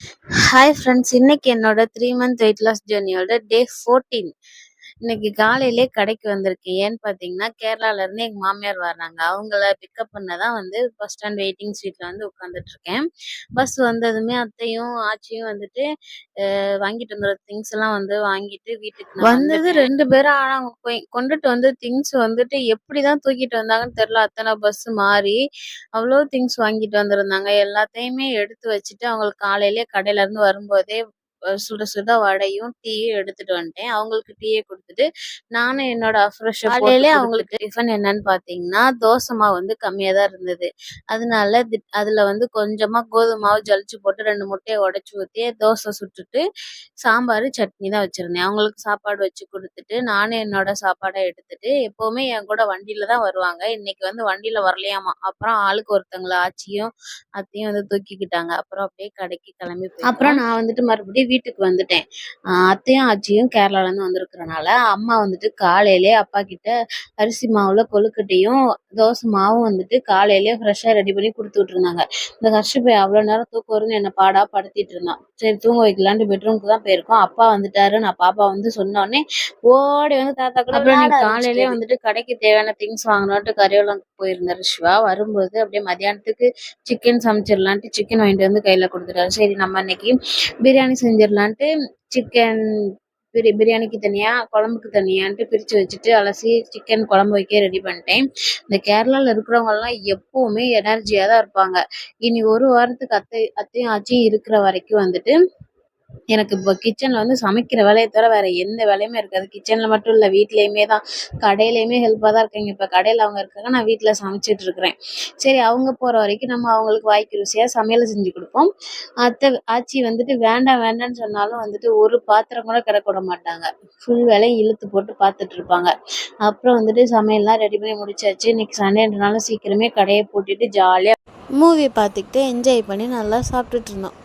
Hi friends, இன்னைக்கு என்னோட 3 month weight loss ஜேர்னியோட டே 14. இன்னைக்கு காலையிலே கடைக்கு வந்திருக்கேன். ஏன்னு பார்த்தீங்கன்னா, கேரளால இருந்து எங்க மாமியார் வர்றாங்க. அவங்கள பிக்கப் பண்ண தான் பஸ் ஸ்டாண்ட் வெயிட்டிங் சீட்ல உட்காந்துட்டு இருக்கேன். பஸ் வந்ததுமே அத்தையும் ஆச்சியும் வாங்கிட்டு வந்த திங்ஸ் எல்லாம் வாங்கிட்டு வீட்டுக்கு நான் வந்தது வந்துட்டேன். 2 பேரும். ஆனா அவங்க கொண்டுட்டு வந்த திங்ஸ் எப்படிதான் தூக்கிட்டு வந்தாங்கன்னு தெரியல. அத்தனை பஸ் மாறி அவ்வளோ திங்ஸ் வாங்கிட்டு வந்திருந்தாங்க. எல்லாத்தையுமே எடுத்து வச்சுட்டு அவங்களுக்கு காலையிலே கடையில இருந்து வரும்போதே சுட சுட வடையும் டீயும் எடுத்துட்டு வந்துட்டேன். அவங்களுக்கு டீயை கொடுத்துட்டு நானும் என்னோட ஃப்ரெஷ் காலையிலே அவங்களுக்கு டிஃபன் என்னன்னு பார்த்தீங்கன்னா, தோசை மாவு கம்மியாக தான் இருந்தது. அதனால அதுல கொஞ்சமா கோதுமை மாவு ஜலிச்சு போட்டு 2 முட்டையை உடைச்சு ஊற்றி தோசை சுட்டுட்டு சாம்பார் சட்னி தான் வச்சிருந்தேன். அவங்களுக்கு சாப்பாடு வச்சு கொடுத்துட்டு நானும் என்னோட சாப்பாடை எடுத்துட்டு எப்பவுமே என் கூட வண்டியில தான் வருவாங்க. இன்னைக்கு வண்டியில வரலையாமா. அப்புறம் ஆளுக்கு ஒருத்தங்கள ஆச்சியும் அத்தையும் தூக்கிக்கிட்டாங்க. அப்புறம் அப்படியே கடைக்கு கிளம்பி போயிட்டோம். அப்புறம் நான் மறுபடியும் வீட்டுக்கு வந்துட்டேன். அத்தையும் ஆச்சியும் கேரளால இருந்து வந்திருக்கிறனால அம்மா காலையிலே அப்பா கிட்ட அரிசி மாவுல கொழுக்கட்டையும் தோசை மாவும் காலையிலே ஃப்ரெஷ்ஷா ரெடி பண்ணி கொடுத்து விட்டுருந்தாங்க. இந்த கஷ்டப்பை அவ்வளவு நேரம் தூக்கம் வரும்னு என்ன பாடா படுத்திட்டு இருந்தான். சரி தூங்க வைக்கலான்ட்டு பெட்ரூமுக்கு தான் போயிருக்கோம். அப்பா வந்துட்டாரு. நான் பாப்பா சொன்ன உடனே ஓடி தாத்தா கூட அப்புறம் நீ காலையிலே கடைக்கு தேவையான திங்ஸ் வாங்கணும்ட்டு கறிவெல்லாம் போயிருந்தாரு சிவா. வரும்போது அப்படியே மதியானத்துக்கு சிக்கன் சமைச்சிடலான்ட்டு சிக்கன் வாங்கிட்டு கையில கொடுத்துட்டாரு. சரி நம்ம இன்னைக்கு பிரியாணி செஞ்சிடலான்ட்டு சிக்கன் பிரியாணிக்கு தனியா குழம்புக்கு தனியான்ட்டு பிரிச்சு வச்சுட்டு அலசி சிக்கன் குழம்பு வைக்க ரெடி பண்ணிட்டேன். இந்த கேரளால இருக்கிறவங்க எல்லாம் எப்பவுமே எனர்ஜியா தான் இருப்பாங்க. இனி ஒரு வாரத்துக்கு அத்தையும் ஆச்சியும் இருக்கிற வரைக்கும் எனக்கு இப்போ கிச்சன்ல சமைக்கிற வேலையை தவிர வேற எந்த வேலையுமே இருக்காது. கிச்சன்ல மட்டும் இல்ல, வீட்லயுமே தான். கடையிலயுமே ஹெல்ப்பா தான் இருக்காங்க. இப்ப கடையில அவங்க இருக்காங்க, நான் வீட்டுல சமைச்சிட்டு இருக்கிறேன். சரி அவங்க போற வரைக்கும் நம்ம அவங்களுக்கு வாய்க்கு ருசியா சமையலை செஞ்சு கொடுப்போம். ஆச்சி வேண்டாம் வேண்டாம்னு சொன்னாலும் ஒரு பாத்திரம் கூட கிடக்க விட மாட்டாங்க. ஃபுல் வேலையும் இழுத்து போட்டு பார்த்துட்டு இருப்பாங்க. அப்புறம் சமையல்லாம் ரெடி பண்ணி முடிச்சாச்சு. இன்னைக்கு சண்டேன்றனால சீக்கிரமே கடையை பூட்டிட்டு ஜாலியா மூவி பார்த்துக்கிட்டு என்ஜாய் பண்ணி நல்லா சாப்பிட்டுட்டு இருந்தோம்.